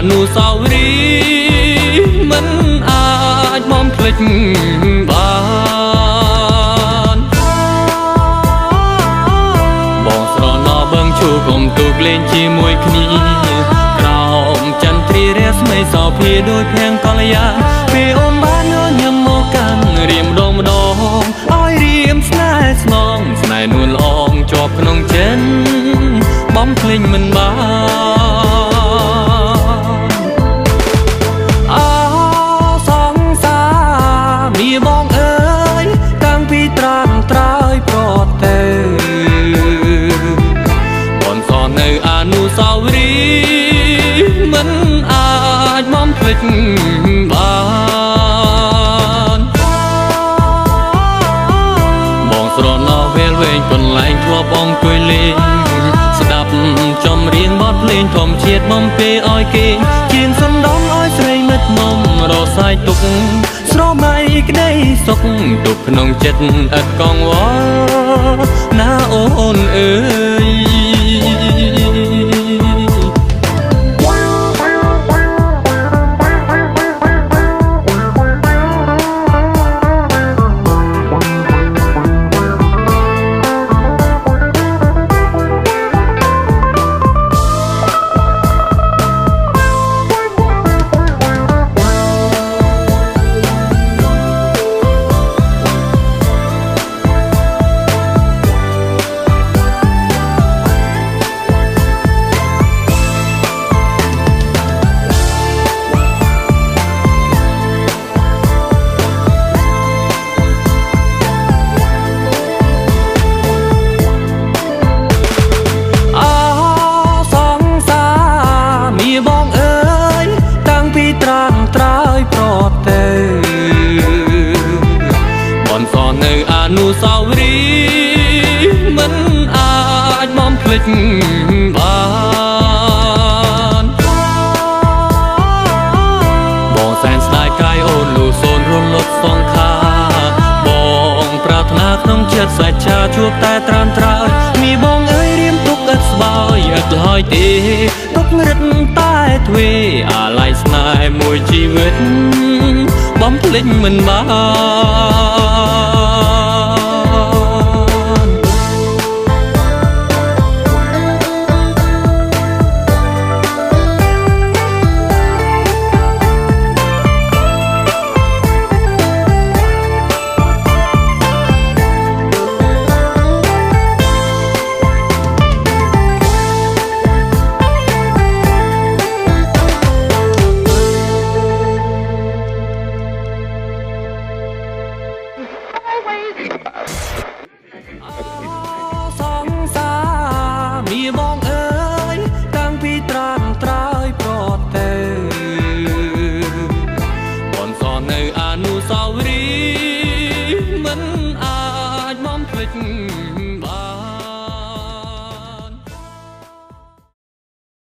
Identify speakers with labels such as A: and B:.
A: อนุสาวรีย์มันอาจมอมพลิกบานบอกสรนอเบิ่งชูกลมตุกเล่นជាមួយគ្នាក្រោមចន្ទ្រារស្មីសោភាដោយភៀងកល្យាពេលអូនបានញញឹមមកកាន់រៀមម្ដងឲ្យរៀមស្នេហ៍ស្នងស្នេហ៍នួនល្អងជាប់ក្នុងចិត្តបំភ្លេចមិនបានបងអើយតាំងពីត្រាំត្រើយប្រទេបនសនៅអនុស្សាវរីយ៍មិនអាចបំភ្លេចបានបងស្រណោះវេលវែងកន្លែងធ្លាប់បងអង្គុយលេងស្ដាប់ចម្រៀងបទភ្លេងធម្មជាតិបំពេឲ្យគេជាងសណ្ដំឲ្យស្រីមិត្តនំរសាយទុកស្រមៃក្តីសុខទុកក្នុងចិត្តឥតកងវល់ណាអូនអើយអនុស្សាវរីយ៍មិនអាចបំភ្លេចបានបងសែនស្ដាយកាយអូនលូសូនរលត់សងខាបងប្រាថ្នាក្នុងចិត្តសាច់ឆាជួបតែត្រាំត្រើយមីបងអើយរៀមទុកឥតស្បើយឥតហើយទេទុករឹតតែទ្វេអាឡ័យស្នេហ៍មួយជីវិតបំភ្លេចមិនបាន